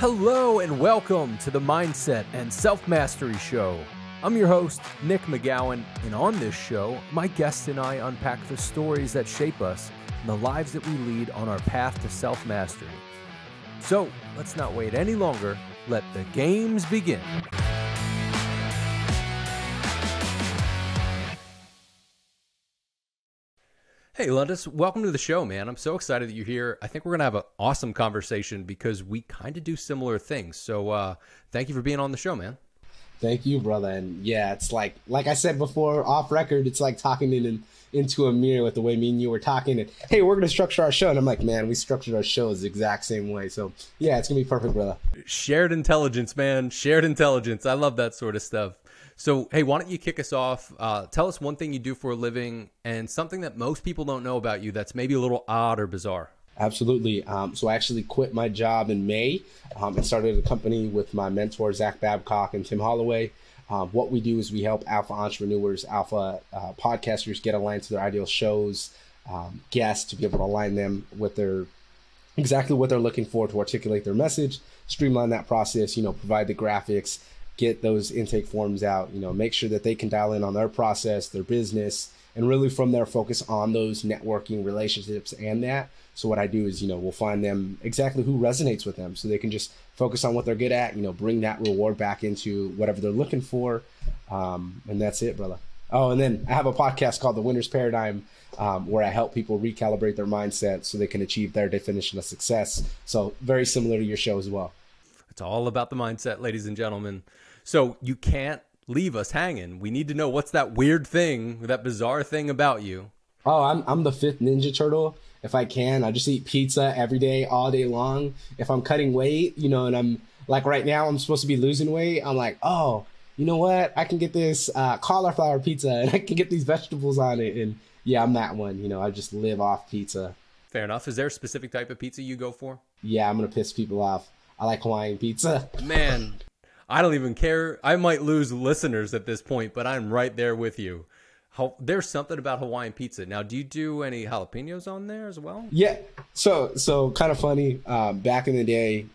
Hello and welcome to the Mindset and Self-Mastery Show. I'm your host, Nick McGowan, and on this show, my guests and I unpack the stories that shape us and the lives that we lead on our path to self-mastery. So, let's not wait any longer. Let the games begin. Hey, Alundas, welcome to the show, man. I'm so excited that you're here. I think we're going to have an awesome conversation because we kind of do similar things. So thank you for being on the show, man. Thank you, brother. And yeah, it's like I said before, off record, it's like talking into a mirror with the way me and you were talking. And hey, we're going to structure our show. And I'm like, man, we structured our shows the exact same way. So yeah, it's going to be perfect, brother. Shared intelligence, man. Shared intelligence. I love that sort of stuff. So, hey, why don't you kick us off? Tell us one thing you do for a living and something that most people don't know about you that's maybe a little odd or bizarre. Absolutely. So I actually quit my job in May and started a company with my mentor, Zach Babcock and Tim Holloway. What we do is we help alpha entrepreneurs, alpha podcasters get aligned to their ideal shows, guests to be able to align them with exactly what they're looking for to articulate their message, streamline that process, provide the graphics, get those intake forms out, make sure that they can dial in on their process, their business, and really from there focus on those networking relationships and that. So what I do is, we'll find them exactly who resonates with them so they can just focus on what they're good at, bring that reward back into whatever they're looking for. And that's it, brother. Oh, and then I have a podcast called The Winner's Paradigm where I help people recalibrate their mindset so they can achieve their definition of success. So very similar to your show as well. It's all about the mindset, ladies and gentlemen. So you can't leave us hanging. We need to know what's that weird thing, that bizarre thing about you. Oh, I'm the fifth Ninja Turtle. If I can, I just eat pizza every day, all day long. If I'm cutting weight, and I'm like right now, I'm supposed to be losing weight. I'm like, oh, you know what? I can get this cauliflower pizza and I can get these vegetables on it. And yeah, I'm that one. I just live off pizza. Fair enough. Is there a specific type of pizza you go for? Yeah, I'm going to piss people off. I like Hawaiian pizza. Man, I don't even care. I might lose listeners at this point, but I'm right there with you. There's something about Hawaiian pizza. Now, do you do any jalapenos on there as well? Yeah. So kind of funny. Back in the day,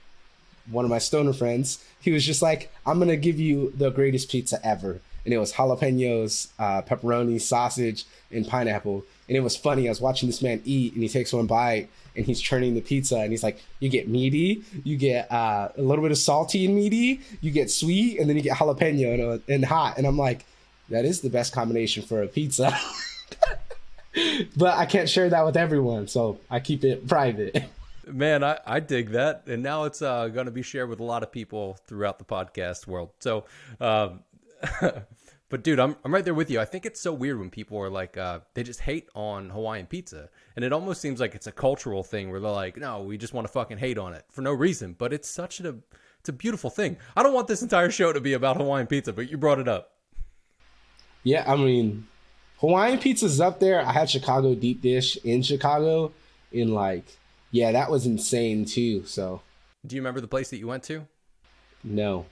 one of my stoner friends, he was just like, I'm going to give you the greatest pizza ever. And it was jalapenos, pepperoni, sausage, and pineapple. And it was funny. I was watching this man eat, and he takes one bite, and he's churning the pizza, and he's like, you get meaty, you get a little bit of salty and meaty, you get sweet, and then you get jalapeno and hot. And I'm like, that is the best combination for a pizza. But I can't share that with everyone, so I keep it private. Man, I dig that. And now it's going to be shared with a lot of people throughout the podcast world. So, but dude, I'm right there with you. I think it's so weird when people are like, they just hate on Hawaiian pizza. And it almost seems like it's a cultural thing where they're like, no, we just want to fucking hate on it for no reason. But it's it's a beautiful thing. I don't want this entire show to be about Hawaiian pizza, but you brought it up. Yeah, I mean, Hawaiian pizza's up there. I had Chicago deep dish in Chicago yeah, that was insane too. So, do you remember the place that you went to? No,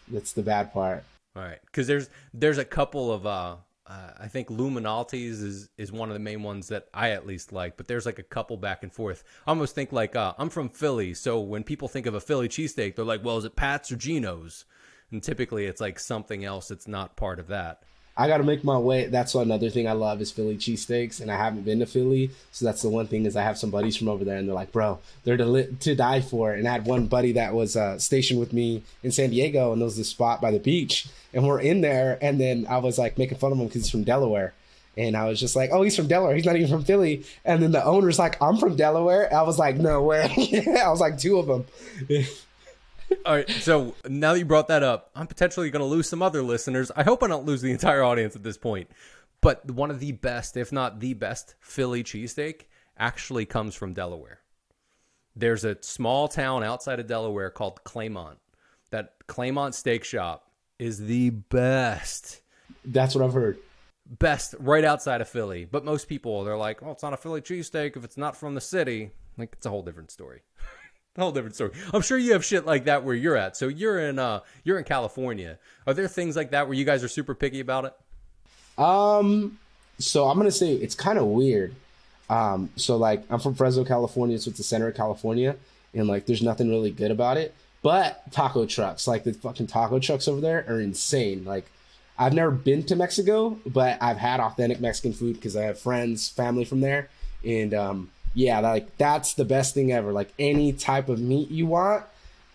that's the bad part. All right, because there's a couple of I think Luminalties is one of the main ones that I at least like, but there's like a couple back and forth. I almost think like I'm from Philly, so when people think of a Philly cheesesteak, they're like, well, is it Pat's or Geno's? And typically it's like something else that's not part of that. I got to make my way. That's another thing I love is Philly cheesesteaks, and I haven't been to Philly. So that's the one thing is I have some buddies from over there, and they're like, bro, they're to die for. And I had one buddy that was stationed with me in San Diego, and there was this spot by the beach, and we're in there. And then I was like making fun of him because he's from Delaware. And I was just like, oh, he's from Delaware. He's not even from Philly. And then the owner's like, I'm from Delaware. I was like, no way. I was like, two of them. All right, so now that you brought that up, I'm potentially going to lose some other listeners. I hope I don't lose the entire audience at this point. But one of the best, if not the best, Philly cheesesteak actually comes from Delaware. There's a small town outside of Delaware called Claymont. That Claymont steak shop is the best. That's what I've heard. Best right outside of Philly. But most people, they're like, oh, it's not a Philly cheesesteak if it's not from the city. Like, it's a whole different story. A whole different story. I'm sure you have shit like that where you're at. So you're in California. Are there things like that where you guys are super picky about it? So I'm gonna say it's kind of weird. So like I'm from Fresno, California, so it's the center of California, and like there's nothing really good about it. But taco trucks, like the fucking taco trucks over there are insane. Like I've never been to Mexico, but I've had authentic Mexican food because I have friends, family from there. And yeah, like that's the best thing ever. Like any type of meat you want,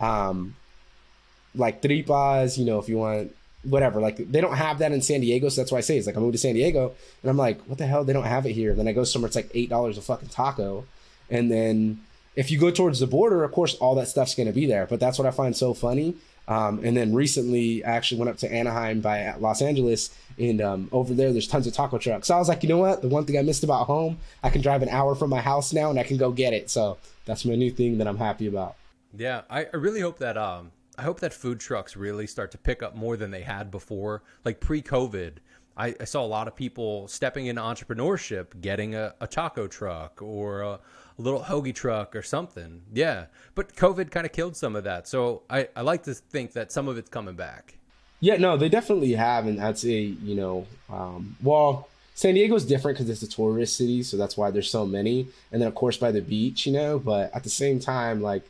like tripas, you know, if you want whatever, like they don't have that in San Diego. So that's why I say it's like I moved to San Diego and I'm like, what the hell? They don't have it here. And then I go somewhere, it's like $8 a fucking taco. And then if you go towards the border, of course, all that stuff's going to be there. But that's what I find so funny. And then recently I actually went up to Anaheim by Los Angeles, and over there's tons of taco trucks. So I was like, you know what? The one thing I missed about home, I can drive an hour from my house now and I can go get it. So that's my new thing that I'm happy about. Yeah, I really hope that I hope that food trucks really start to pick up more than they had before. Like pre-COVID, I saw a lot of people stepping into entrepreneurship, getting a taco truck or a little hoagie truck or something. Yeah, but COVID kind of killed some of that. So I like to think that some of it's coming back. Yeah, no, they definitely have. And I'd say, you know, well, San Diego's different because it's a tourist city. So that's why there's so many. And then, of course, by the beach, you know, but at the same time, like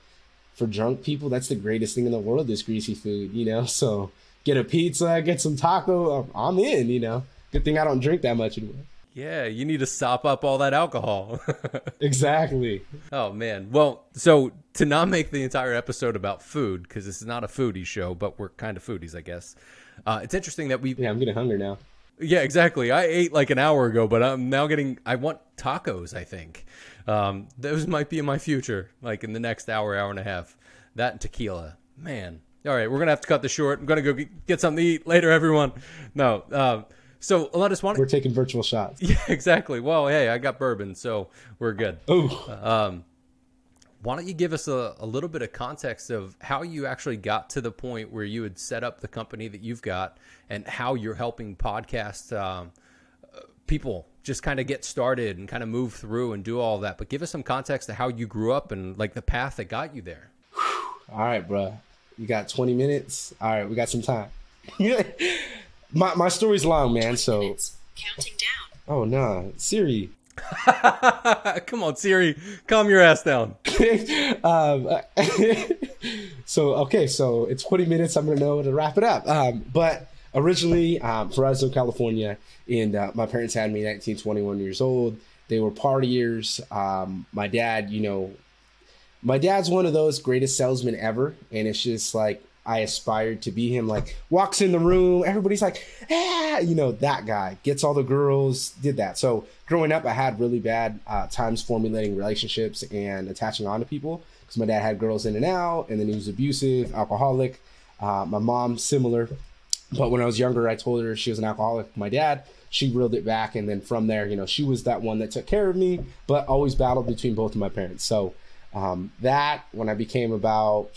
for drunk people, that's the greatest thing in the world is greasy food, you know. So get a pizza, get some taco, I'm in, you know. Good thing I don't drink that much anymore. Yeah, you need to sop up all that alcohol. Exactly. Oh, man. Well, so to not make the entire episode about food, because this is not a foodie show, but we're kind of foodies, I guess. It's interesting that we... Yeah, I'm getting hungry now. Yeah, exactly. I ate like an hour ago, but I'm now I want tacos, I think. Those might be in my future, like in the next hour and a half. That and tequila. Man. All right, we're going to have to cut this short. I'm going to go get something to eat later, everyone. No, so Alundas, we're taking virtual shots. Yeah, exactly. Well, hey, I got bourbon, so we're good. Oh. Why don't you give us a little bit of context of how you actually got to the point where you had set up the company that you've got and how you're helping podcast people just kind of get started and kind of move through and do all that. But give us some context to how you grew up and like the path that got you there. All right, bro. You got 20 minutes? All right, we got some time. My story's long, man, so... Counting down. Oh, no. Siri. Come on, Siri. Calm your ass down. So it's 20 minutes. I'm going to know to wrap it up. But originally, Fresno, California, and my parents had me 19, 21 years old. They were partiers. My dad, you know... My dad's one of those greatest salesmen ever, and it's just like... I aspired to be him, like walks in the room, everybody's like, ah, you know, that guy gets all the girls, did that. So growing up, I had really bad times formulating relationships and attaching on to people because my dad had girls in and out, and then he was abusive, alcoholic. My mom, similar. But when I was younger, I told her she was an alcoholic. My dad, she reeled it back. And then from there, you know, she was that one that took care of me, but always battled between both of my parents. So that when I became about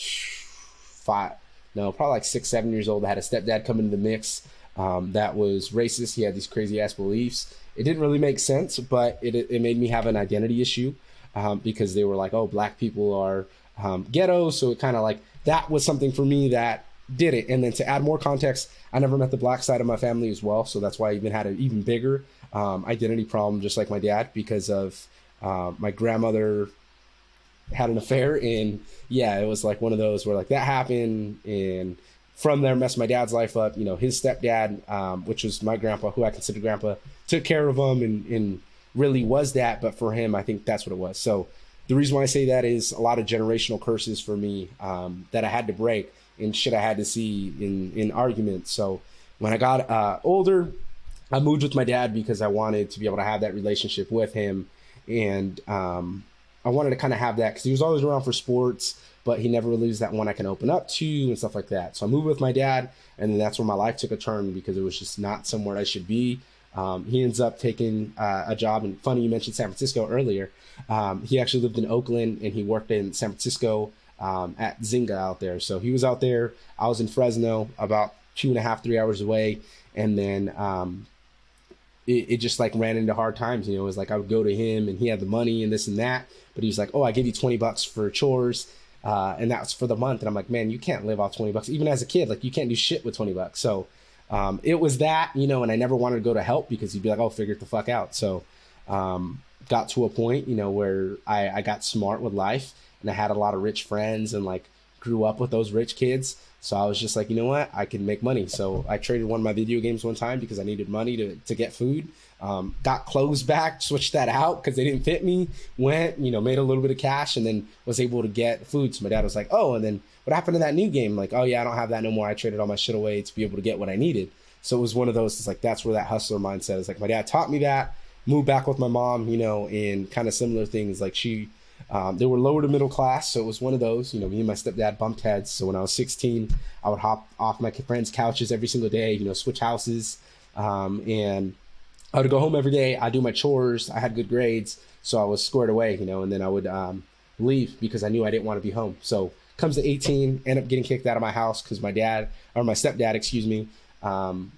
probably like 6, 7 years old, I had a stepdad come into the mix that was racist. He had these crazy ass beliefs. It didn't really make sense, but it made me have an identity issue because they were like, oh, black people are ghetto. So it kind of like that was something for me that did it. And then to add more context, I never met the black side of my family as well. So that's why I even had an even bigger identity problem, just like my dad, because of my grandmother had an affair, and yeah, it was like one of those where like that happened, and from there messed my dad's life up. You know, his stepdad, which was my grandpa, who I consider grandpa, took care of him and really was that. But for him, I think that's what it was. So the reason why I say that is a lot of generational curses for me that I had to break and shit I had to see in arguments. So when I got older, I moved with my dad because I wanted to be able to have that relationship with him, and I wanted to kind of have that because he was always around for sports, but he never really was that one I can open up to and stuff like that. So I moved with my dad, and then that's where my life took a turn because it was just not somewhere I should be. He ends up taking a job, and funny you mentioned San Francisco earlier. He actually lived in Oakland, and he worked in San Francisco at Zynga out there. So he was out there. I was in Fresno, about 2.5, 3 hours away, and then it just like ran into hard times. You know, it was like I would go to him, and he had the money and this and that. But he was like, oh, I give you $20 for chores. And that's for the month. And I'm like, man, you can't live off $20. Even as a kid, like you can't do shit with $20. So it was that, you know, and I never wanted to go to help because he'd be like, oh, figure it the fuck out. So got to a point, you know, where I got smart with life, and I had a lot of rich friends and like grew up with those rich kids. So I was just like, you know what? I can make money. So I traded one of my video games one time because I needed money to get food. Got clothes back, switched that out because they didn't fit me. Went, made a little bit of cash and then was able to get food. So my dad was like, oh, and then what happened to that new game? I'm like, oh yeah, I don't have that no more. I traded all my shit away to be able to get what I needed. So it was one of those, it's like, that's where that hustler mindset is. Like my dad taught me that, moved back with my mom, and kind of similar things. Like they were lower to middle class. So it was one of those, me and my stepdad bumped heads. So when I was 16, I would hop off my friends' couches every single day, switch houses. And I would go home every day. I do my chores. I had good grades. So I was squared away, and then I would leave because I knew I didn't want to be home. So comes to 18, end up getting kicked out of my house because my stepdad,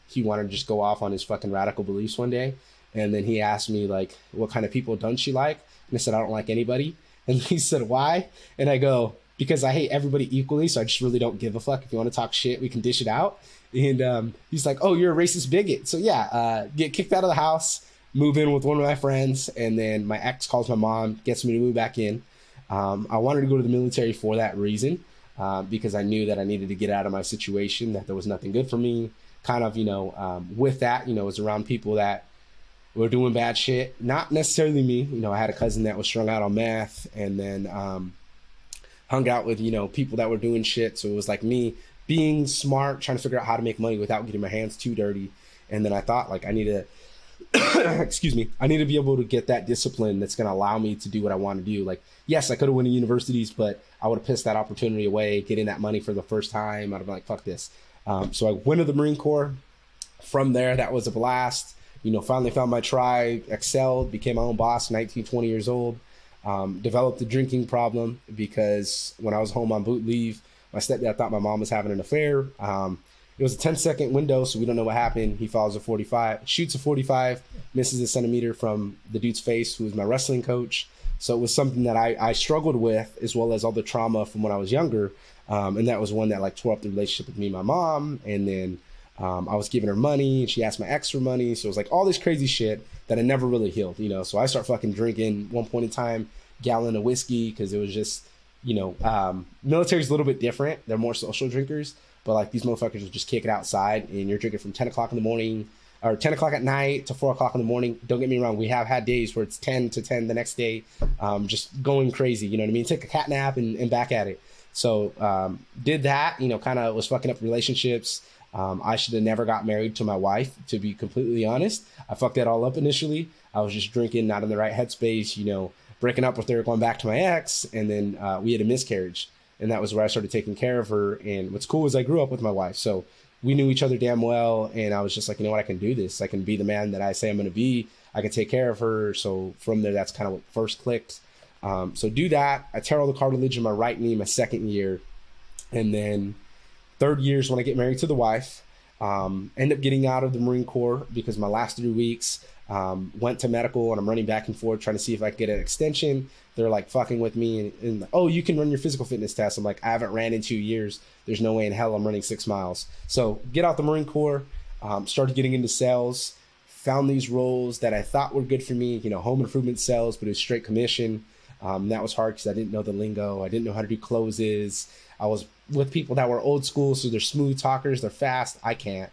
he wanted to just go off on his fucking radical beliefs one day. And then he asked me, like, what kind of people don't you like? And I said, I don't like anybody. And he said, why? And I go, because I hate everybody equally. So I just really don't give a fuck. If you want to talk shit, we can dish it out. And he's like, oh, you're a racist bigot. So yeah, get kicked out of the house, move in with one of my friends. And then my ex calls my mom, gets me to move back in. I wanted to go to the military for that reason, because I knew that I needed to get out of my situation, that there was nothing good for me. Kind of, with that, was around people that were doing bad shit. Not necessarily me. I had a cousin that was strung out on meth and then hung out with, people that were doing shit. So it was like me being smart, trying to figure out how to make money without getting my hands too dirty. And then I thought, like, I need to, I need to be able to get that discipline that's going to allow me to do what I want to do. Like, yes, I could have went to universities, but I would have pissed that opportunity away, getting that money for the first time. I'd have been like, fuck this. So I went to the Marine Corps. From there, that was a blast. Finally found my tribe, excelled, became my own boss, 19, 20 years old. Developed a drinking problem because when I was home on boot leave, my stepdad thought my mom was having an affair. It was a 10-second window, so we don't know what happened. He follows a 45, shoots a 45, misses a centimeter from the dude's face, who was my wrestling coach. So it was something that I struggled with, as well as all the trauma from when I was younger. And that was one that like tore up the relationship with me and my mom. And then I was giving her money and she asked my ex for money. So it was like all this crazy shit that I never really healed, So I start fucking drinking one point in time, gallon of whiskey, because it was just, military's a little bit different. They're more social drinkers, but like these motherfuckers will just kick it outside and you're drinking from 10 o'clock in the morning or 10 o'clock at night to 4 o'clock in the morning. Don't get me wrong. We have had days where it's 10 to 10 the next day, just going crazy. You know what I mean? Take a cat nap and back at it. So did that, kind of was fucking up relationships. I should have never got married to my wife, to be completely honest. I fucked that all up initially. I was just drinking, not in the right headspace, breaking up with her, going back to my ex. And then we had a miscarriage. And that was where I started taking care of her. And what's cool is I grew up with my wife. So we knew each other damn well. And I was just like, you know what, I can do this. I can be the man that I say I'm going to be. I can take care of her. So from there, that's kind of what first clicked. So do that. I tear all the cartilage in my right knee my second year. And then third year is when I get married to the wife. End up getting out of the Marine Corps because my last 3 weeks went to medical and I'm running back and forth trying to see if I could get an extension. They're like fucking with me and oh, you can run your physical fitness test. I'm like, I haven't ran in 2 years. There's no way in hell I'm running 6 miles. So get out the Marine Corps, started getting into sales, found these roles that I thought were good for me, home improvement sales, but it was straight commission. That was hard because I didn't know the lingo. I didn't know how to do closes. I was with people that were old school, so they're smooth talkers, they're fast. I can't.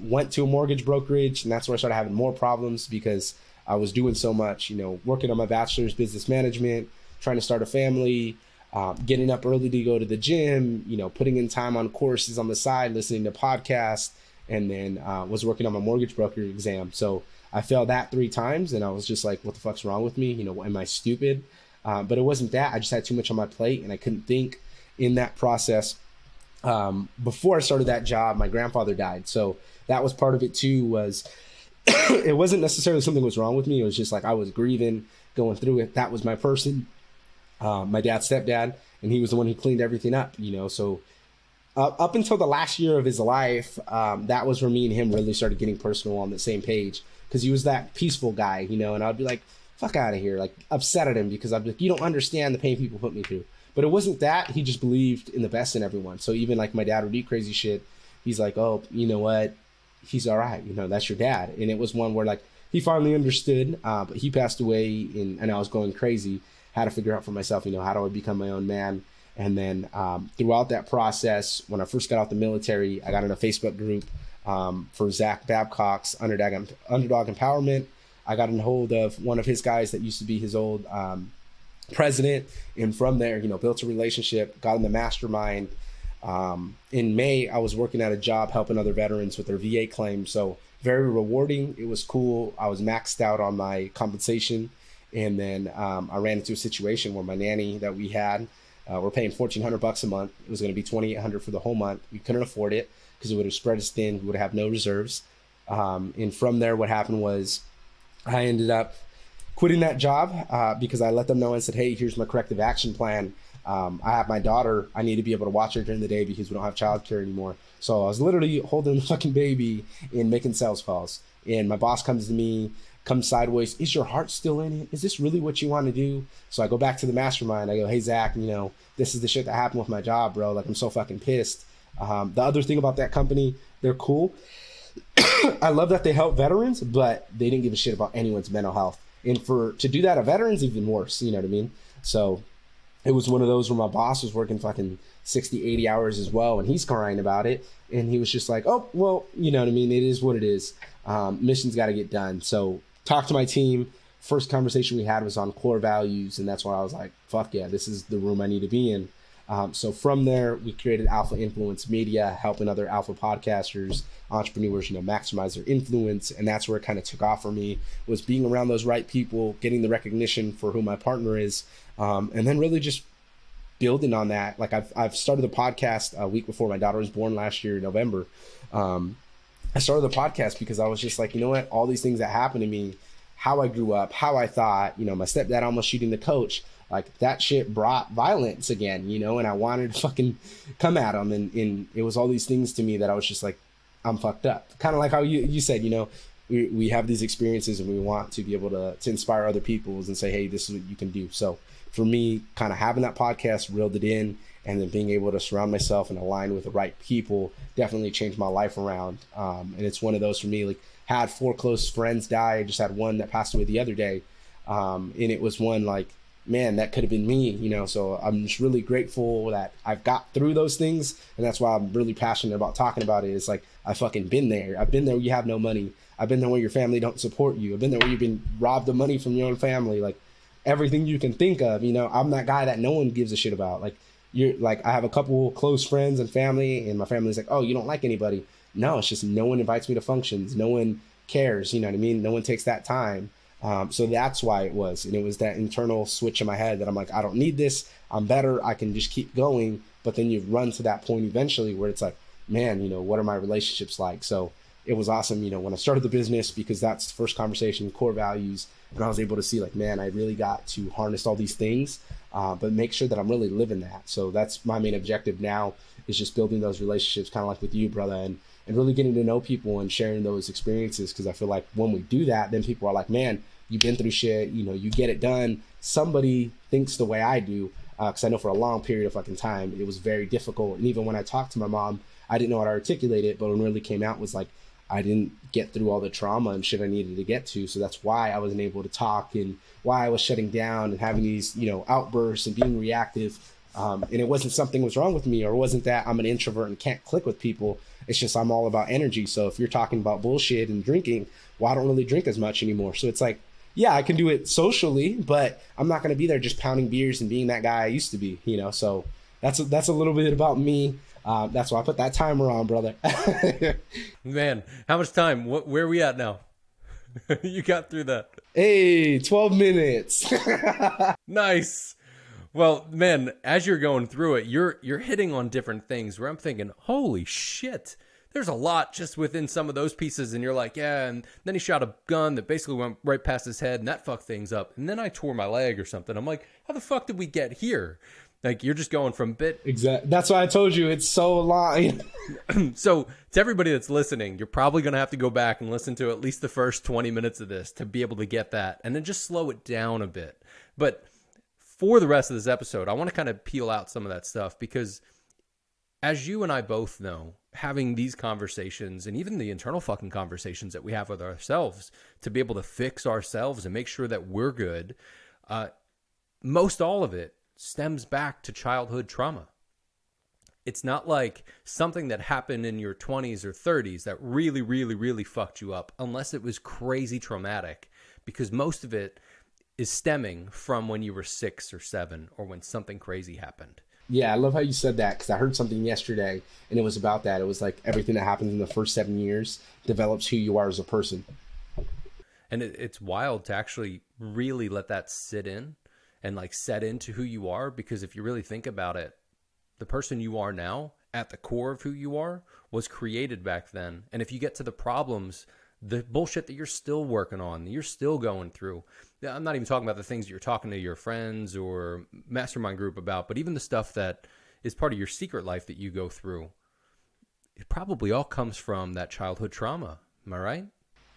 Went to a mortgage brokerage, and that's where I started having more problems because I was doing so much, working on my bachelor's business management, trying to start a family, getting up early to go to the gym, putting in time on courses on the side, listening to podcasts, and then was working on my mortgage broker exam. So I failed that 3 times, and I was just like, what the fuck's wrong with me? Am I stupid? But it wasn't that. I just had too much on my plate, and I couldn't think in that process. Before I started that job, my grandfather died. So that was part of it too, was it wasn't necessarily something was wrong with me. It was just like I was grieving, going through it. That was my person, my dad's stepdad, and he was the one who cleaned everything up, So up until the last year of his life, that was where me and him really started getting personal on the same page, because he was that peaceful guy, and I'd be like, fuck out of here, like upset at him because I'd be like, you don't understand the pain people put me through. But it wasn't that. He just believed in the best in everyone. So even like my dad would do crazy shit, he's like, oh, you know what? He's all right. That's your dad. And it was one where like he finally understood, but he passed away and I was going crazy. Had to figure out for myself, how do I become my own man? And then throughout that process, when I first got out the military, I got in a Facebook group for Zach Babcock's Underdog Empowerment. I got in hold of one of his guys that used to be his old president. And from there, built a relationship, got in the mastermind. In May, I was working at a job helping other veterans with their VA claims. So very rewarding. It was cool. I was maxed out on my compensation. And then I ran into a situation where my nanny that we had, we're paying $1,400 a month. It was going to be $2,800 for the whole month. We couldn't afford it because it would have spread us thin. We would have no reserves. And from there, what happened was I ended up quitting that job because I let them know and said, hey, here's my corrective action plan. I have my daughter. I need to be able to watch her during the day because we don't have childcare anymore. So I was literally holding the fucking baby and making sales calls. And my boss comes to me, comes sideways. Is your heart still in it? Is this really what you want to do? So I go back to the mastermind. I go, hey, Zach, this is the shit that happened with my job, bro. Like, I'm so fucking pissed. The other thing about that company, they're cool. I love that they help veterans, but they didn't give a shit about anyone's mental health. And to do that at veterans, even worse, you know what I mean? So it was one of those where my boss was working fucking 60, 80 hours as well. And he's crying about it. And he was just like, oh, well, you know what I mean? It is what it is. Mission's got to get done. So talked to my team. First conversation we had was on core values. And that's why I was like, fuck yeah, this is the room I need to be in. So from there, we created Alpha Influence Media, helping other alpha podcasters, entrepreneurs, maximize their influence. And that's where it kind of took off for me, was being around those right people, getting the recognition for who my partner is, and then really just building on that. Like I've started the podcast a week before my daughter was born last year in November. I started the podcast because I was just like, you know what, all these things that happened to me, how I grew up, how I thought, my stepdad almost shooting the coach, like that shit brought violence again, and I wanted to fucking come at him. And it was all these things to me that I was just like, I'm fucked up. Kind of like how you said, we have these experiences and we want to be able to inspire other people and say, hey, this is what you can do. So for me, kind of having that podcast reeled it in, and then being able to surround myself and align with the right people definitely changed my life around. And it's one of those for me, like had 4 close friends die. I just had one that passed away the other day. And it was one like, man, that could have been me, so I'm just really grateful that I've got through those things. And that's why I'm really passionate about talking about it. It's like, I fucking been there. I've been there where you have no money. I've been there where your family don't support you. I've been there where you've been robbed of money from your own family. Like everything you can think of, I'm that guy that no one gives a shit about. Like I have a couple close friends and family, and my family's like, oh, you don't like anybody. No, it's just no one invites me to functions. No one cares. You know what I mean? No one takes that time. So that's why it was. And it was that internal switch in my head that I'm like, I don't need this. I'm better. I can just keep going. But then you run to that point eventually where it's like, man, what are my relationships like? So it was awesome, when I started the business, because that's the first conversation, core values. And I was able to see like, man, I really got to harness all these things, but make sure that I'm really living that. So that's my main objective now, is just building those relationships, kind of like with you, brother, and really getting to know people and sharing those experiences. Because I feel like when we do that, then people are like, man, you've been through shit, you get it done. Somebody thinks the way I do, because I know for a long period of fucking time, it was very difficult. And even when I talked to my mom, I didn't know how to articulate it, but what really came out was like, I didn't get through all the trauma and shit I needed to get to. So that's why I wasn't able to talk, and why I was shutting down and having these, outbursts and being reactive. And it wasn't something was wrong with me, or it wasn't that I'm an introvert and can't click with people. It's just I'm all about energy. So if you're talking about bullshit and drinking, well, I don't really drink as much anymore. So it's like, yeah, I can do it socially, but I'm not going to be there just pounding beers and being that guy I used to be, So that's a little bit about me. That's why I put that timer on, brother. Man, how much time? Where are we at now? You got through that. Hey, 12 minutes. Nice. Well, man, as you're going through it, you're hitting on different things where I'm thinking, holy shit, there's a lot just within some of those pieces. And you're like, yeah, and then he shot a gun that basically went right past his head, and that fucked things up. And then I tore my leg or something. I'm like, how the fuck did we get here? Like, you're just going from bit. Exactly. That's why I told you it's so long. So to everybody that's listening, you're probably going to have to go back and listen to at least the first 20 minutes of this to be able to get that, and then just slow it down a bit. But for the rest of this episode, I want to kind of peel out some of that stuff, because as you and I both know, having these conversations, and even the internal fucking conversations that we have with ourselves to be able to fix ourselves and make sure that we're good, most all of it stems back to childhood trauma. It's not like something that happened in your 20s or 30s that really, really, really fucked you up, unless it was crazy traumatic, because most of it is stemming from when you were 6 or 7 or when something crazy happened. Yeah, I love how you said that, because I heard something yesterday and it was about that. It was like everything that happens in the first 7 years develops who you are as a person. And it's wild to actually really let that sit in and like set into who you are, because if you really think about it, the person you are now, at the core of who you are, was created back then. And if you get to the problems, the bullshit that you're still working on, that you're still going through, I'm not even talking about the things that you're talking to your friends or mastermind group about, but even the stuff that is part of your secret life that you go through, it probably all comes from that childhood trauma. Am I right?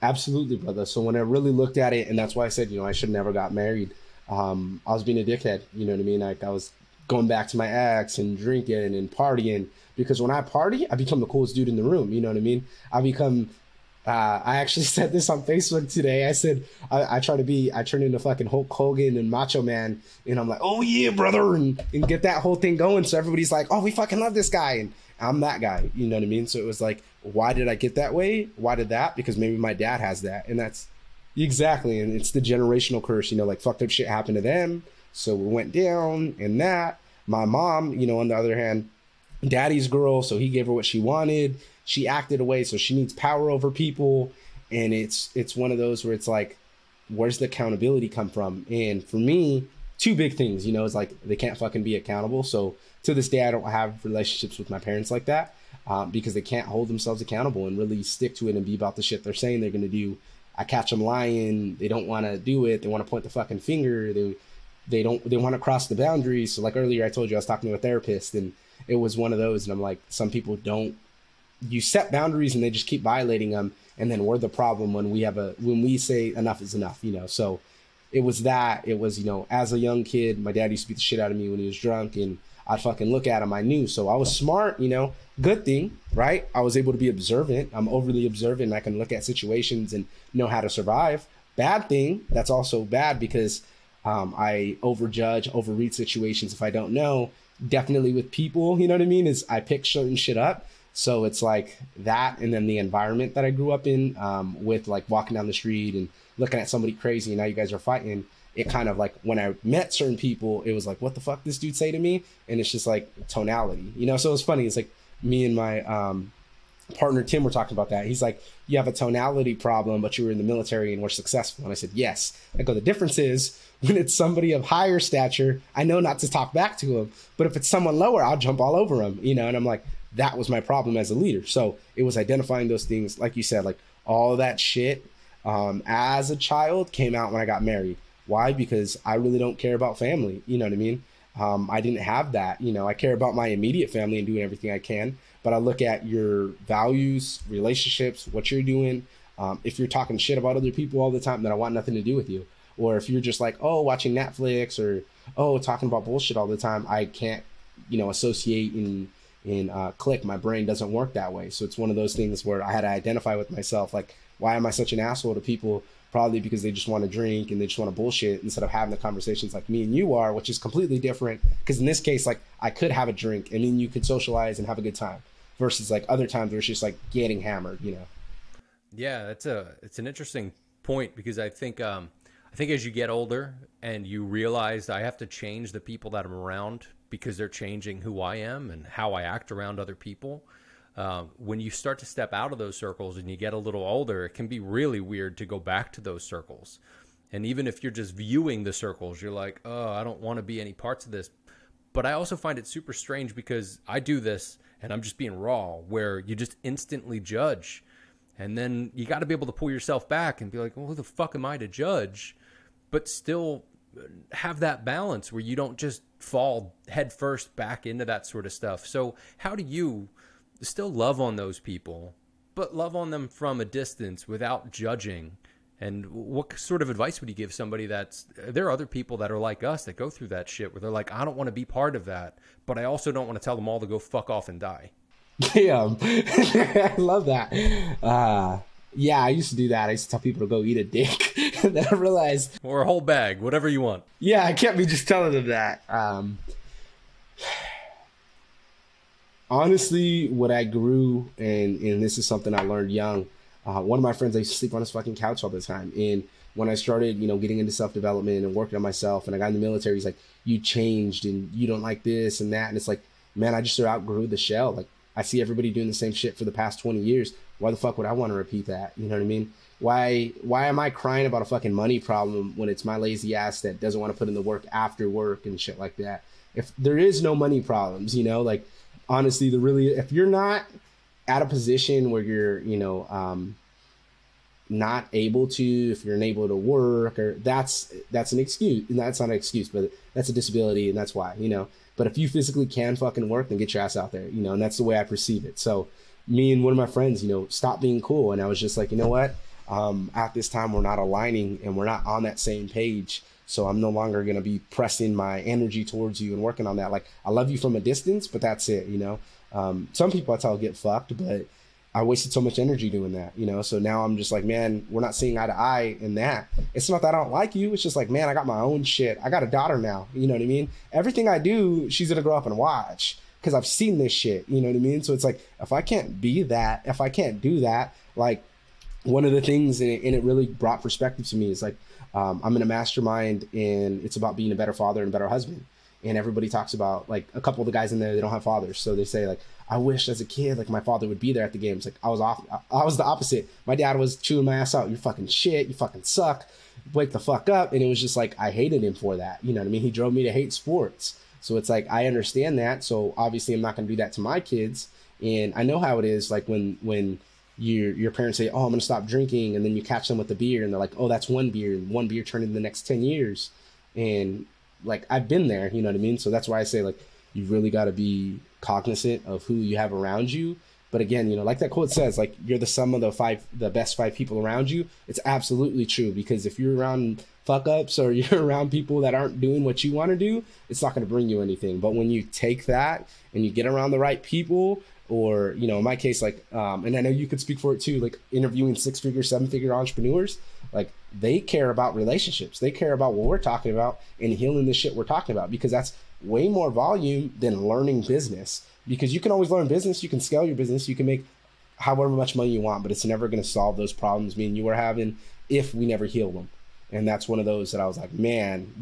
Absolutely, brother. So when I really looked at it, and that's why I said, I should never got married. I was being a dickhead. You know what I mean? Like, I was going back to my ex and drinking and partying, because when I party, I become the coolest dude in the room. You know what I mean? I actually said this on Facebook today. I said, I turn into fucking Hulk Hogan and Macho Man. And I'm like, oh yeah, brother. And get that whole thing going. So everybody's like, oh, we fucking love this guy. And I'm that guy. You know what I mean? So it was like, why did I get that way? Why did that? Because maybe my dad has that. And that's exactly. And it's the generational curse, like fucked up shit happened to them. So we went down, and that my mom, on the other hand, daddy's girl. So he gave her what she wanted. She acted away. So she needs power over people. And it's one of those where it's like, where's the accountability come from? And for me, two big things, it's like they can't fucking be accountable. So to this day, I don't have relationships with my parents like that, because they can't hold themselves accountable and really stick to it and be about the shit they're saying they're going to do. I catch them lying. They don't want to do it. They want to point the fucking finger. They want to cross the boundaries. So like earlier, I told you I was talking to a therapist, and it was one of those. And I'm like, some people don't, you set boundaries and they just keep violating them. And then we're the problem when we say enough is enough, So it was that. It was, as a young kid, my dad used to beat the shit out of me when he was drunk, and I'd fucking look at him. I knew. So I was smart, good thing, right? I was able to be observant. I'm overly observant. I can look at situations and know how to survive. Bad thing. That's also bad, because I overread situations if I don't know. Definitely with people, you know what I mean? Is I pick certain shit up. So it's like that. And then the environment that I grew up in, with like walking down the street and looking at somebody crazy, and now you guys are fighting. It kind of like, when I met certain people, it was like, what the fuck this dude say to me? And it's just like tonality, so it's funny. It's like me and my partner Tim were talking about that. He's like, you have a tonality problem, but you were in the military and were successful. And I said, yes. I go, the difference is when it's somebody of higher stature, I know not to talk back to him. But if it's someone lower, I'll jump all over him, and I'm like, that was my problem as a leader. So it was identifying those things, like you said, like all that shit as a child came out when I got married. Why? Because I really don't care about family. You know what I mean? I didn't have that. I care about my immediate family and doing everything I can. But I look at your values, relationships, what you're doing. If you're talking shit about other people all the time, then I want nothing to do with you. Or if you're just like, oh, watching Netflix, or talking about bullshit all the time, I can't, associate and click. My brain doesn't work that way. So it's one of those things where I had to identify with myself. Like, why am I such an asshole to people? Probably because they just want to drink and they just want to bullshit, instead of having the conversations like me and you are, which is completely different. Because in this case, like, I could have a drink and then you could socialize and have a good time, versus like other times where it's just like getting hammered, Yeah, it's an interesting point, because I think as you get older and you realize I have to change the people that I'm around, because they're changing who I am and how I act around other people. When you start to step out of those circles and you get a little older, it can be really weird to go back to those circles. And even if you're just viewing the circles, you're like, oh, I don't want to be any parts of this. But I also find it super strange, because I do this and I'm just being raw, where you just instantly judge. And then you got to be able to pull yourself back and be like, well, who the fuck am I to judge? But still have that balance where you don't just fall head first back into that sort of stuff. So how do you still love on those people, but love on them from a distance without judging? And what sort of advice would you give somebody there are other people that are like us that go through that shit where they're like, I don't want to be part of that, but I also don't want to tell them all to go fuck off and die. Damn. I love that. Yeah, I used to do that. I used to tell people to go eat a dick. And then I realized, or a whole bag, whatever you want. yeah, I can't be just telling them that. Honestly, what I grew, and this is something I learned young. One of my friends, I used to sleep on his fucking couch all the time. And when I started, getting into self-development and working on myself, and I got in the military, he's like, you changed and you don't like this and that. And it's like, man, I just outgrew the shell. Like, I see everybody doing the same shit for the past 20 years. Why the fuck would I want to repeat that? You know what I mean? Why am I crying about a fucking money problem when it's my lazy ass that doesn't want to put in the work after work and shit like that? If there is no money problems, like, honestly, if you're not at a position where you're, not able to, if you're unable to work, or that's an excuse. And that's not an excuse, but that's a disability, and that's why, But if you physically can fucking work, then get your ass out there, and that's the way I perceive it. So me and one of my friends, stopped being cool. And I was just like, you know what? At this time, we're not aligning and we're not on that same page. So I'm no longer going to be pressing my energy towards you and working on that. Like, I love you from a distance, but that's it, Some people I tell get fucked, but I wasted so much energy doing that, So now I'm just like, man, we're not seeing eye to eye in that. It's not that I don't like you. It's just like, man, I got my own shit. I got a daughter now. You know what I mean? Everything I do, she's going to grow up and watch because I've seen this shit. You know what I mean? So it's like, if I can't be that, if I can't do that, like, one of the things, and it really brought perspective to me, is like, I'm in a mastermind and it's about being a better father and a better husband. And everybody talks about, like, a couple of the guys in there, they don't have fathers. So they say, like, I wish as a kid, like, my father would be there at the games. Like, I was the opposite. My dad was chewing my ass out. You're fucking shit. You fucking suck. Wake the fuck up. And it was just like, I hated him for that. You know what I mean? He drove me to hate sports. So it's like, I understand that. So obviously I'm not going to do that to my kids. And I know how it is. Like, when your parents say, oh, I'm going to stop drinking. And then you catch them with the beer and they're like, oh, that's one beer. And one beer turned into the next 10 years. And like, I've been there, you know what I mean? So that's why I say, like, you really got to be cognizant of who you have around you. But again, like that quote says, like, you're the sum of the best 5 people around you. It's absolutely true, because if you're around fuck ups or you're around people that aren't doing what you want to do, it's not going to bring you anything. But when you take that and you get around the right people, or, in my case, like, and I know you could speak for it too, like, interviewing 6-figure, 7-figure entrepreneurs, like, they care about relationships. They care about what we're talking about and healing the shit we're talking about, because that's way more volume than learning business. Because you can always learn business, you can scale your business, you can make however much money you want, but it's never going to solve those problems me and you are having if we never heal them. And that's one of those that I was like, man,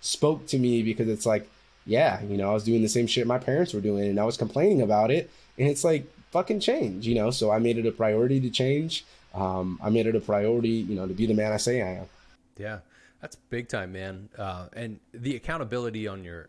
spoke to me, because it's like, yeah, I was doing the same shit my parents were doing and I was complaining about it. And it's like, fucking change, So I made it a priority to change. I made it a priority, to be the man I say I am. Yeah, that's big time, man. And the accountability on your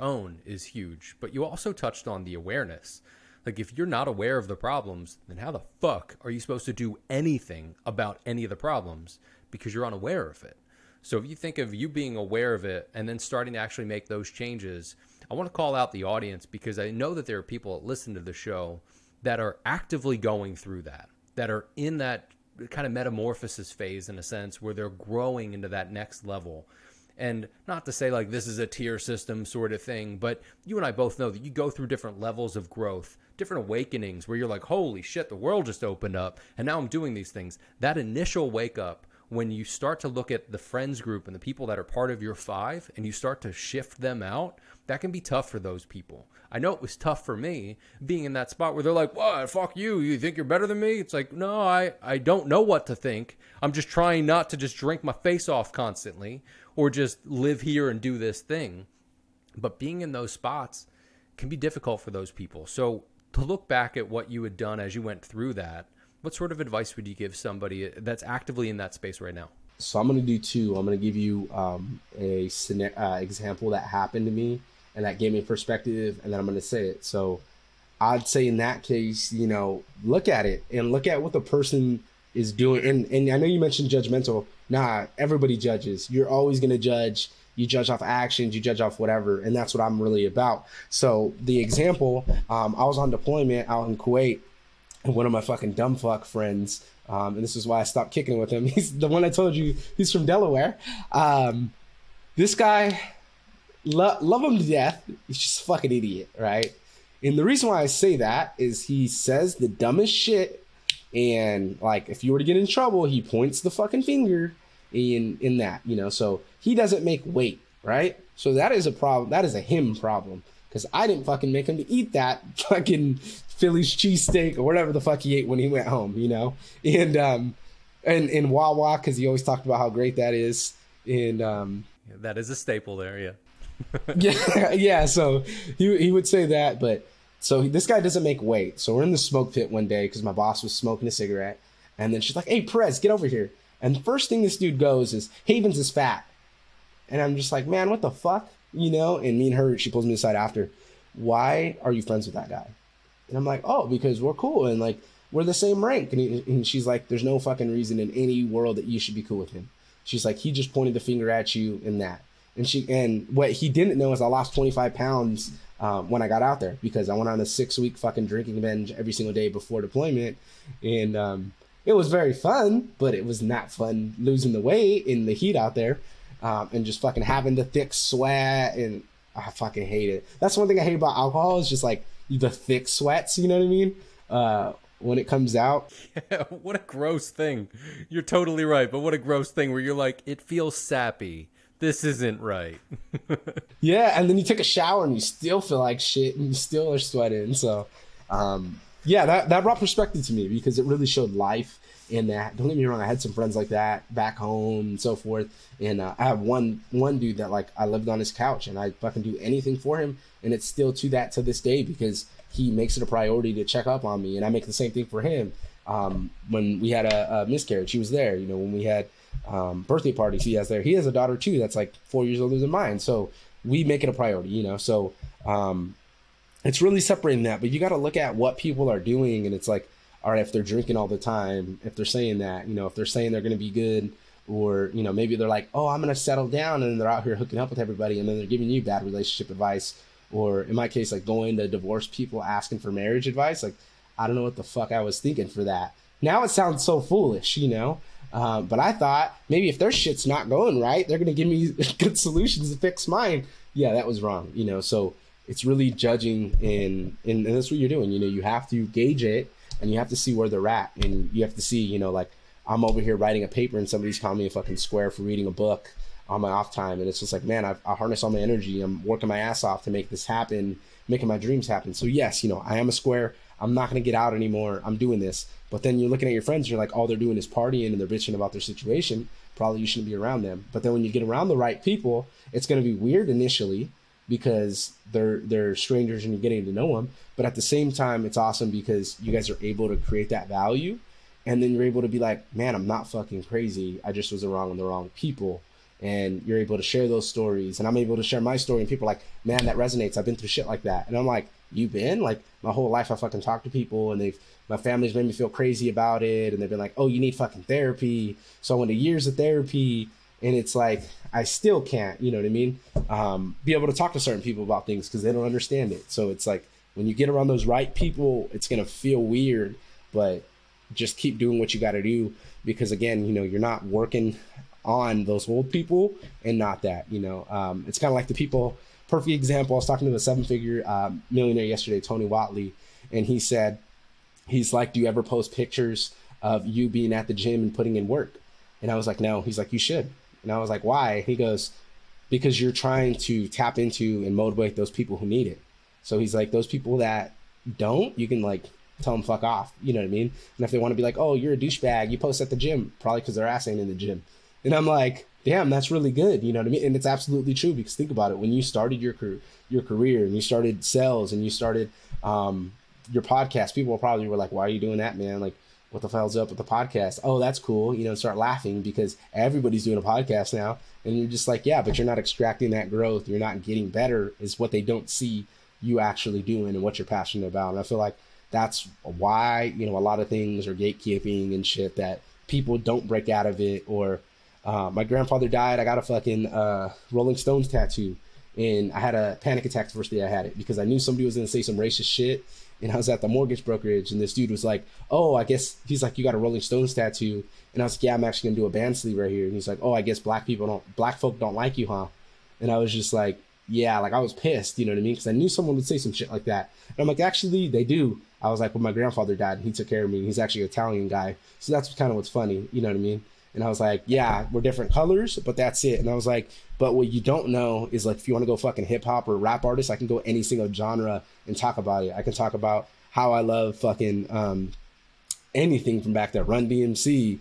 own is huge. But you also touched on the awareness. Like, if you're not aware of the problems, then how the fuck are you supposed to do anything about any of the problems? Because you're unaware of it. So if you think of you being aware of it and then starting to actually make those changes, I want to call out the audience, because I know that there are people that listen to the show that are actively going through that are in that kind of metamorphosis phase, in a sense, where they're growing into that next level. And not to say like this is a tier system sort of thing, but you and I both know that you go through different levels of growth, different awakenings where you're like, holy shit, the world just opened up and now I'm doing these things. That initial wake up, when you start to look at the friends group and the people that are part of your 5 and you start to shift them out, that can be tough for those people. I know it was tough for me being in that spot where they're like, what, fuck you, you think you're better than me? It's like, no, I don't know what to think. I'm just trying not to just drink my face off constantly or just live here and do this thing. But being in those spots can be difficult for those people. So to look back at what you had done as you went through that, what sort of advice would you give somebody that's actively in that space right now? So I'm going to do 2. I'm going to give you a example that happened to me and that gave me perspective, and then I'm going to say it. So I'd say in that case, look at it and look at what the person is doing. And I know you mentioned judgmental. Nah, everybody judges. You're always going to judge. You judge off actions, you judge off whatever. And that's what I'm really about. So the example, I was on deployment out in Kuwait. And one of my fucking dumb fuck friends, and this is why I stopped kicking with him. He's the one I told you, he's from Delaware. This guy, love him to death. He's just a fucking idiot, right? And the reason why I say that is he says the dumbest shit And like, if you were to get in trouble, he points the fucking finger in that, you know, so he doesn't make weight, right? So that is a problem. That is a him problem, because I didn't fucking make him to eat that fucking Philly's cheesesteak or whatever the fuck he ate when he went home, you know? And in Wawa, because he always talked about how great that is. And that is a staple there, yeah. yeah. So he would say that, but so this guy doesn't make weight. So we're in the smoke pit one day because my boss was smoking a cigarette, and then she's like, "Hey, Perez, get over here." And the first thing this dude goes is, "Havens is fat," and I'm just like, "Man, what the fuck?" You know? And me and her, she pulls me aside after. "Why are you friends with that guy?" And I'm like, "Oh, because we're cool and like we're the same rank." And she's like, "There's no fucking reason in any world that you should be cool with him." She's like, "He just pointed the finger at you in that." And what he didn't know is I lost 25 pounds when I got out there, because I went on a 6-week fucking drinking binge every single day before deployment. And it was very fun, but it was not fun losing the weight in the heat out there, and just fucking having the thick sweat. And I fucking hate it. That's one thing I hate about alcohol, is just like the thick sweats, you know what I mean? When it comes out. Yeah, what a gross thing. You're totally right, but what a gross thing where you're like, it feels sappy. This isn't right. Yeah, and then you take a shower and you still feel like shit and you still are sweating. So, yeah, that brought perspective to me, because it really showed life in that. Don't get me wrong, I had some friends like that back home and so forth. And I have one dude that, like, I lived on his couch and I fucking do anything for him. And it's still to this day, because he makes it a priority to check up on me. And I make the same thing for him. When we had a miscarriage, he was there. You know, when we had birthday parties, he has a daughter too that's like 4 years older than mine, so we make it a priority, you know. So it's really separating that. But you got to look at what people are doing, and it's like, all right, if they're drinking all the time, if they're saying that, you know, if they're saying they're going to be good, or, you know, maybe they're like, oh, I'm going to settle down, and they're out here hooking up with everybody, and then they're giving you bad relationship advice. Or in my case, like going to divorced people asking for marriage advice. Like, I don't know what the fuck I was thinking for that. Now it sounds so foolish, you know. But I thought maybe if their shit's not going right, they're going to give me good solutions to fix mine. Yeah, that was wrong, you know. So it's really judging, and that's what you're doing. You know, you have to gauge it, and you have to see where they're at, and you have to see, you know, like, I'm over here writing a paper and somebody's calling me a fucking square for reading a book on my off time. And it's just like, man, I harness all my energy. I'm working my ass off to make this happen, making my dreams happen. So yes, you know, I am a square. I'm not going to get out anymore. I'm doing this. But then you're looking at your friends, and you're like, all they're doing is partying and they're bitching about their situation. Probably you shouldn't be around them. But then when you get around the right people, it's going to be weird initially, because they're strangers and you're getting to know them. But at the same time, it's awesome because you guys are able to create that value. And then you're able to be like, man, I'm not fucking crazy. I just was around the wrong people. And you're able to share those stories. And I'm able to share my story. And people are like, man, that resonates. I've been through shit like that. And I'm like, you been? Like, my whole life I fucking talk to people, and my family's made me feel crazy about it. And they've been like, oh, you need fucking therapy. So I went to years of therapy. And it's like, I still can't, you know what I mean? Be able to talk to certain people about things because they don't understand it. So it's like, when you get around those right people, it's going to feel weird, but just keep doing what you got to do, because again, you know, you're not working on those old people and not that, you know. It's kind of like the people, perfect example. I was talking to a 7-figure millionaire yesterday, Tony Watley, and he said, he's like, do you ever post pictures of you being at the gym and putting in work? And I was like, no. He's like, you should. And I was like, why? He goes, because you're trying to tap into and motivate those people who need it. So he's like, those people that don't, you can like tell them fuck off, you know what I mean? And if they want to be like, oh, you're a douchebag, you post at the gym, probably because their ass ain't in the gym. And I'm like, damn, that's really good, you know what I mean? And it's absolutely true, because think about it. When you started your career and you started sales and you started your podcast, people probably were like, why are you doing that, man? Like, what the hell's up with the podcast? Oh, that's cool. You know, start laughing because everybody's doing a podcast now. And you're just like, yeah, but you're not extracting that growth. You're not getting better, is what they don't see you actually doing and what you're passionate about. And I feel like that's why, you know, a lot of things are gatekeeping and shit, that people don't break out of it. Or my grandfather died. I got a fucking Rolling Stones tattoo, and I had a panic attack the first day I had it, because I knew somebody was going to say some racist shit. And I was at the mortgage brokerage, and this dude was like, oh, I guess, he's like, you got a Rolling Stones tattoo? And I was like, yeah, I'm actually gonna do a band sleeve right here. And he's like, oh, I guess black folk don't like you, huh? And I was just like, yeah, like I was pissed, you know what I mean? Because I knew someone would say some shit like that. And I'm like, actually, they do. I was like, when my grandfather died, he took care of me. He's actually an Italian guy. So that's kind of what's funny. You know what I mean? And I was like, yeah, we're different colors, but that's it. And I was like, but what you don't know is, like, if you want to go fucking hip hop or rap artist, I can go any single genre and talk about it. I can talk about how I love fucking anything from back there, Run DMC,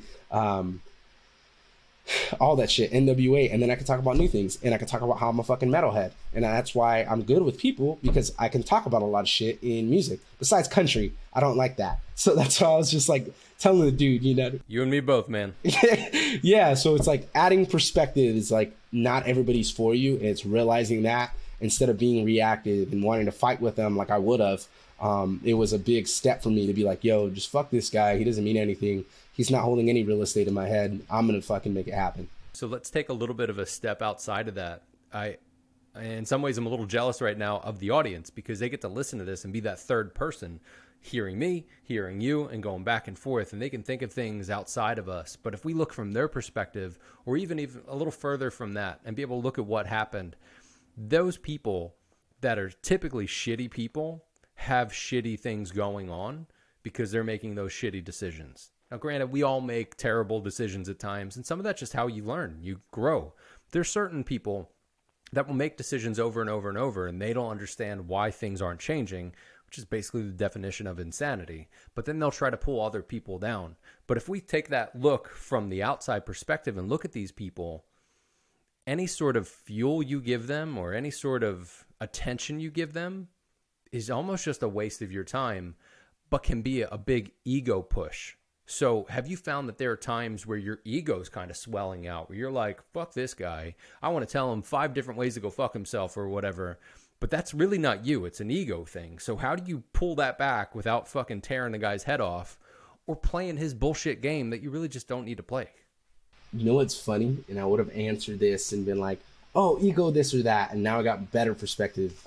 all that shit, NWA, and then I can talk about new things, and I can talk about how I'm a fucking metalhead, and that's why I'm good with people, because I can talk about a lot of shit in music. Besides country, I don't like that, so that's why I was just like telling the dude, you know, you and me both, man. Yeah, so it's like adding perspective is like not everybody's for you, and it's realizing that instead of being reactive and wanting to fight with them like I would have. It was a big step for me to be like, yo, just fuck this guy. He doesn't mean anything. He's not holding any real estate in my head. I'm going to fucking make it happen. So let's take a little bit of a step outside of that. In some ways, I'm a little jealous right now of the audience, because they get to listen to this and be that third person, hearing me, hearing you, and going back and forth, and they can think of things outside of us. But if we look from their perspective, or even a little further from that, and be able to look at what happened, those people that are typically shitty people have shitty things going on because they're making those shitty decisions. Now, granted, we all make terrible decisions at times, and some of that's just how you learn, you grow. There's certain people that will make decisions over and over and over, and they don't understand why things aren't changing, which is basically the definition of insanity. But then they'll try to pull other people down. But if we take that look from the outside perspective and look at these people, any sort of fuel you give them or any sort of attention you give them is almost just a waste of your time, but can be a big ego push. So have you found that there are times where your ego's kind of swelling out, where you're like, fuck this guy, I want to tell him 5 different ways to go fuck himself or whatever, but that's really not you, it's an ego thing. So how do you pull that back without fucking tearing the guy's head off or playing his bullshit game that you really just don't need to play? You know what's funny? And I would have answered this and been like, oh, ego this or that, and now I got better perspective.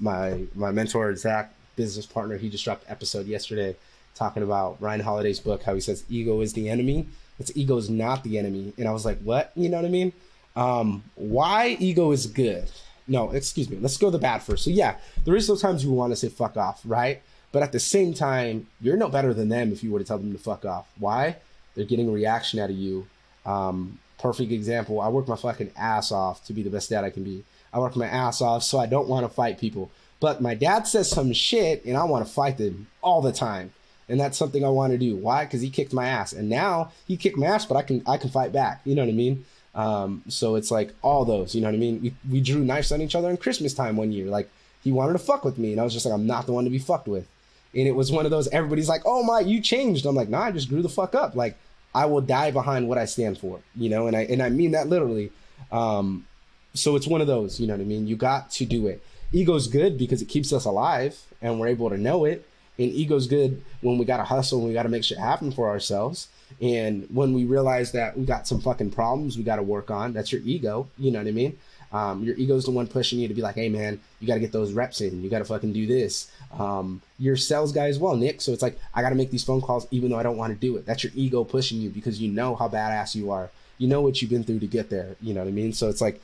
My mentor, Zach, business partner, he just dropped an episode yesterday talking about Ryan Holiday's book, how he says ego is the enemy. It's ego is not the enemy. And I was like, what? You know what I mean? Why ego is good? No, excuse me. Let's go the bad first. So yeah, there is those times you want to say fuck off, right? But at the same time, you're no better than them if you were to tell them to fuck off. Why? They're getting a reaction out of you. Perfect example. I work my fucking ass off to be the best dad I can be. I work my ass off so I don't want to fight people. But my dad says some shit and I want to fight them all the time. And that's something I want to do. Why? Because he kicked my ass. And now he kicked my ass, but I can fight back. You know what I mean? So it's like all those, you know what I mean? We drew knives on each other in Christmas time one year. Like, he wanted to fuck with me. And I was just like, I'm not the one to be fucked with. And it was one of those, everybody's like, oh my, you changed. I'm like, nah, I just grew the fuck up. Like, I will die behind what I stand for, you know? And I mean that literally. So it's one of those, you know what I mean? You got to do it. Ego's good because it keeps us alive and we're able to know it. And ego's good when we got to hustle and we got to make shit happen for ourselves. And when we realize that we got some fucking problems we got to work on, that's your ego. You know what I mean? Your ego's the one pushing you to be like, hey man, you got to get those reps in. You got to fucking do this. You're a sales guy as well, Nick. So it's like, I got to make these phone calls even though I don't want to do it. That's your ego pushing you because you know how badass you are. You know what you've been through to get there. You know what I mean? So it's like,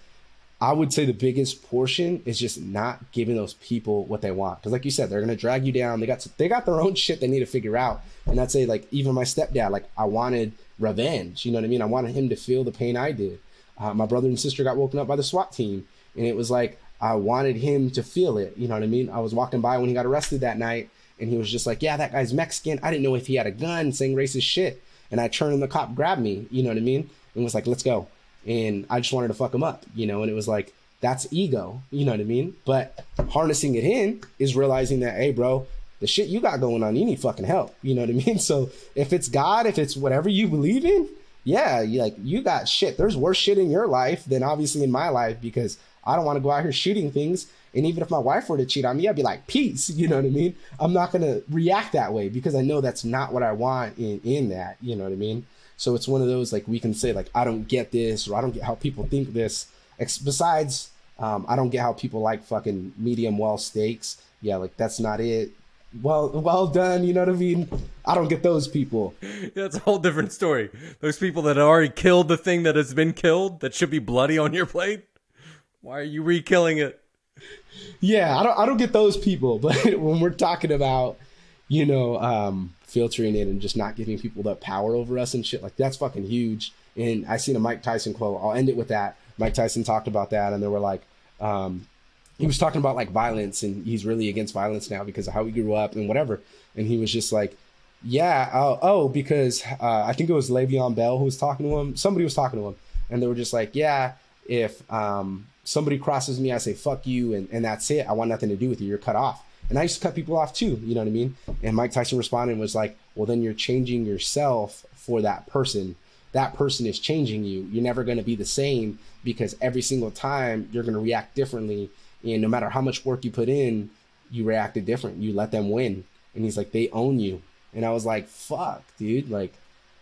I would say the biggest portion is just not giving those people what they want. Because like you said, they're going to drag you down. They got their own shit they need to figure out. And I'd say, like, even my stepdad, like, I wanted revenge. You know what I mean? I wanted him to feel the pain I did. My brother and sister got woken up by the SWAT team. And it was like, I wanted him to feel it. You know what I mean? I was walking by when he got arrested that night. And he was just like, yeah, that guy's Mexican. I didn't know if he had a gun, saying racist shit. And I turned and the cop grabbed me. You know what I mean? And was like, let's go. And I just wanted to fuck him up, you know, and it was like, that's ego, you know what I mean? But harnessing it in is realizing that, hey, bro, the shit you got going on, you need fucking help, you know what I mean? So if it's God, if it's whatever you believe in, yeah, you got shit. There's worse shit in your life than obviously in my life, because I don't want to go out here shooting things. And even if my wife were to cheat on me, I'd be like, peace, you know what I mean? I'm not going to react that way because I know that's not what I want in that, you know what I mean? So it's one of those, like, we can say, like, I don't get this, or I don't get how people think this. Besides, I don't get how people like fucking medium well steaks. Yeah, like, that's not it. Well done, you know what I mean? I don't get those people. Yeah, that's a whole different story. Those people that already killed the thing that has been killed, that should be bloody on your plate. Why are you re-killing it? Yeah, I don't get those people. But when we're talking about, filtering it and just not giving people the power over us and shit. Like, that's fucking huge. And I seen a Mike Tyson quote. I'll end it with that. Mike Tyson talked about that, and they were like, he was talking about like violence, and he's really against violence now because of how he grew up and whatever. And he was just like, yeah, because I think it was Le'Veon Bell who was talking to him. Somebody was talking to him, and they were just like, yeah, if somebody crosses me, I say, fuck you, and that's it. I want nothing to do with you. You're cut off. And I used to cut people off too, you know what I mean? And Mike Tyson responded and was like, well, then you're changing yourself for that person. That person is changing you. You're never going to be the same because every single time you're going to react differently. And no matter how much work you put in, you reacted different. You let them win. And he's like, they own you. And I was like, fuck, dude. Like,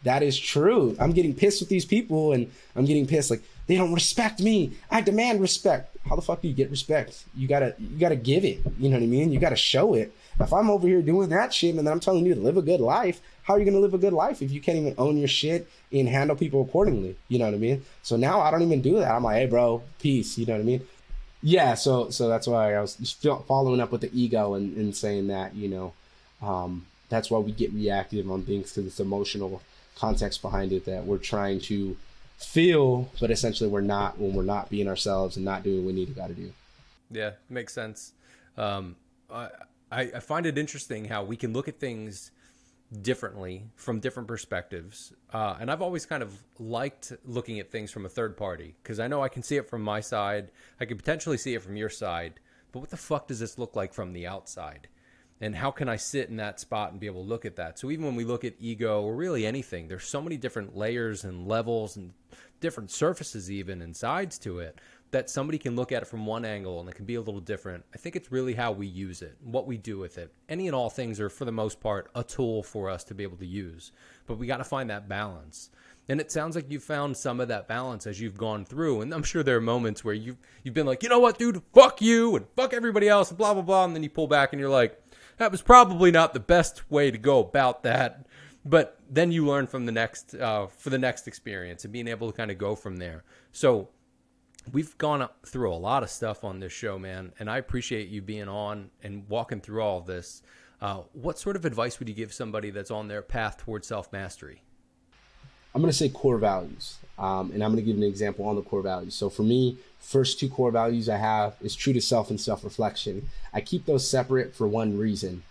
that is true. I'm getting pissed with these people, and I'm getting pissed. Like, they don't respect me. I demand respect. How the fuck do you get respect? You gotta give it. You know what I mean? You gotta show it. If I'm over here doing that shit and then I'm telling you to live a good life, how are you gonna live a good life if you can't even own your shit and handle people accordingly? You know what I mean? So now I don't even do that. I'm like, hey, bro, peace. You know what I mean? Yeah. So that's why I was following up with the ego and saying that, that's why we get reactive on things, because it's emotional context behind it that we're trying to feel, but essentially we're not when we're not being ourselves and not doing what we got to do. Yeah, makes sense. I find it interesting how we can look at things differently from different perspectives. And I've always kind of liked looking at things from a third party, because I know I can see it from my side. I could potentially see it from your side. But what the fuck does this look like from the outside? And how can I sit in that spot and be able to look at that? So even when we look at ego or really anything, there's so many different layers and levels and different surfaces even and sides to it that somebody can look at it from one angle and it can be a little different. I think it's really how we use it, what we do with it. Any and all things are, for the most part, a tool for us to be able to use. But we got to find that balance. And it sounds like you found some of that balance as you've gone through. And I'm sure there are moments where you've been like, you know what, dude, fuck you and fuck everybody else and blah, blah, blah. And then you pull back and you're like, that was probably not the best way to go about that. But then you learn from the next, for the next experience and being able to kind of go from there. So we've gone through a lot of stuff on this show, man. And I appreciate you being on and walking through all of this. What sort of advice would you give somebody that's on their path towards self-mastery? I'm going to say core values. And I'm going to give an example on the core values. So for me, first two core values I have is true to self and self-reflection. I keep those separate for one reason.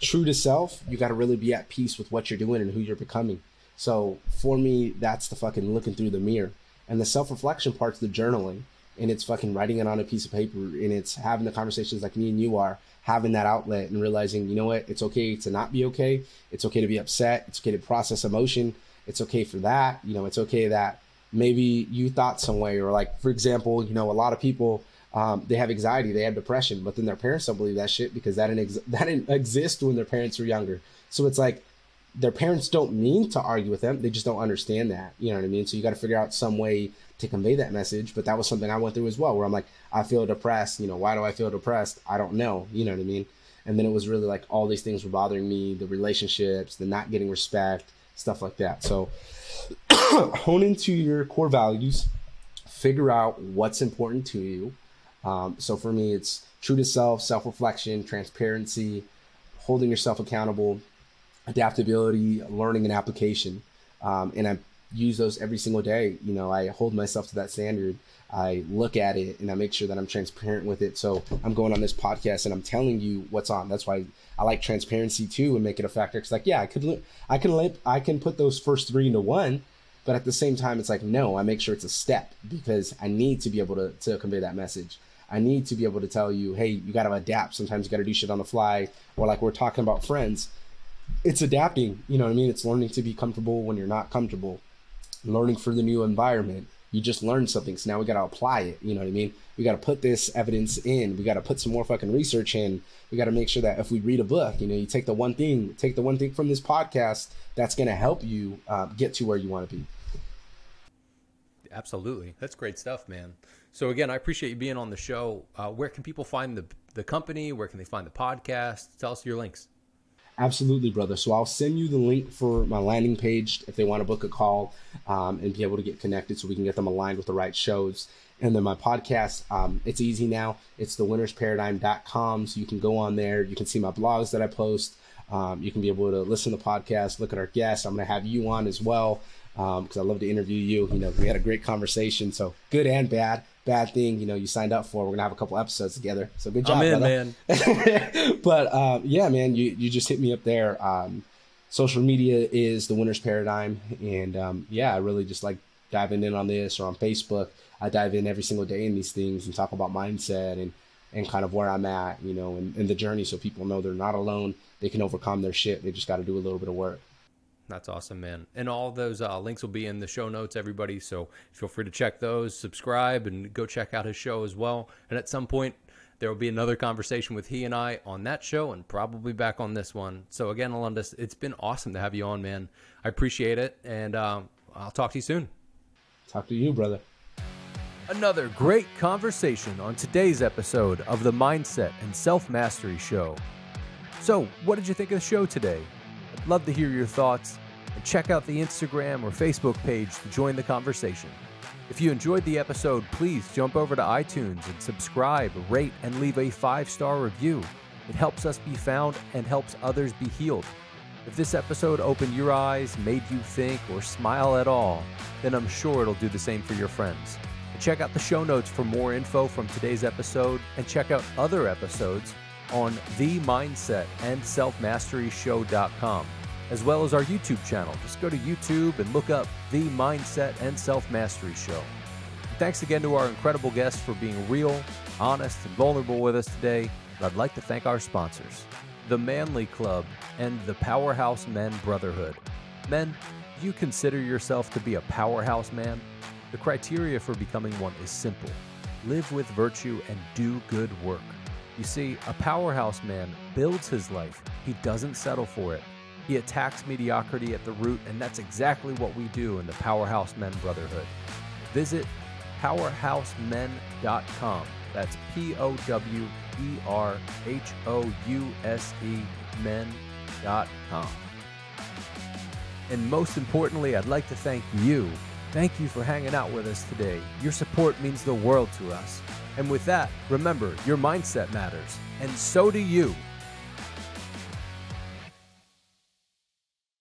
True to self, you got to really be at peace with what you're doing and who you're becoming. So for me, that's the fucking looking through the mirror. And the self-reflection part's the journaling. And it's fucking writing it on a piece of paper. And it's having the conversations like me and you are, having that outlet and realizing, you know what, it's okay to not be okay. It's okay to be upset. It's okay to process emotion. It's okay for that. It's okay that maybe you thought some way, or like, for example, a lot of people, they have anxiety, they have depression, but then their parents don't believe that shit because that didn't exist when their parents were younger. So it's like their parents don't mean to argue with them. They just don't understand that. You know what I mean? So you got to figure out some way to convey that message. But that was something I went through as well, where I'm like, I feel depressed. Why do I feel depressed? I don't know. You know what I mean? And then it was really like all these things were bothering me, the relationships, the not getting respect, stuff like that. So hone into your core values, figure out what's important to you. So for me, it's true to self, self-reflection, transparency, holding yourself accountable, adaptability, learning and application. And I use those every single day. I hold myself to that standard. I look at it and I make sure that I'm transparent with it. So I'm going on this podcast and I'm telling you what's on. That's why I like transparency too, and make it a factor. It's like, yeah, I can put those first three into one, but at the same time, it's like, no, I make sure it's a step, because I need to be able to convey that message. I need to be able to tell you, hey, you got to adapt. Sometimes you got to do shit on the fly, or like we're talking about friends. It's adapting, you know what I mean? It's learning to be comfortable when you're not comfortable, learning for the new environment. You just learned something, so now we got to apply it, you know what I mean? We got to put this evidence in. We got to put some more fucking research in. We got to make sure that if we read a book, you take the one thing from this podcast that's going to help you get to where you want to be. Absolutely. That's great stuff, man. So again, I appreciate you being on the show. Where can people find the company? Where can they find the podcast? Tell us your links. Absolutely, brother. So I'll send you the link for my landing page if they want to book a call and be able to get connected so we can get them aligned with the right shows. And then my podcast, it's easy now. It's thewinnersparadigm.com. So you can go on there. You can see my blogs that I post. You can be able to listen to the podcast, look at our guests. I'm going to have you on as well because I love to interview you. We had a great conversation. So good and bad. Bad thing, you signed up for. We're going to have a couple episodes together. So good job, I'm in, brother. man. But yeah, man, you just hit me up there. Social media is the winner's paradigm. And yeah, I really just like diving in on this, or on Facebook. I dive in every single day in these things and talk about mindset and kind of where I'm at, in the journey, so people know they're not alone. They can overcome their shit. They just got to do a little bit of work. That's awesome, man. And all those links will be in the show notes, everybody. So feel free to check those, subscribe, and go check out his show as well. And at some point, there will be another conversation with he and I on that show, and probably back on this one. So again, Alundas, it's been awesome to have you on, man. I appreciate it. And I'll talk to you soon. Talk to you, brother. Another great conversation on today's episode of the Mindset and Self-Mastery Show. So, what did you think of the show today? I'd love to hear your thoughts, and check out the Instagram or Facebook page to join the conversation. If you enjoyed the episode, please jump over to iTunes and subscribe, rate, and leave a 5-star review. It helps us be found and helps others be healed. If this episode opened your eyes, made you think, or smile at all, then I'm sure it'll do the same for your friends. And check out the show notes for more info from today's episode, and check out other episodes on the Mindset and Self-Mastery Show.com, as well as our YouTube channel. Just go to YouTube and look up the Mindset and Self-Mastery Show. Thanks again to our incredible guests for being real, honest, and vulnerable with us today. And I'd like to thank our sponsors, the Manly Club and the Powerhouse Men Brotherhood. Men, do you consider yourself to be a powerhouse man? The criteria for becoming one is simple. Live with virtue and do good work. You see, a powerhouse man builds his life. He doesn't settle for it. He attacks mediocrity at the root, and that's exactly what we do in the Powerhouse Men Brotherhood. Visit powerhousemen.com. That's POWERHOUSE men.com. And most importantly, I'd like to thank you. Thank you for hanging out with us today. Your support means the world to us. And with that, remember, your mindset matters, and so do you.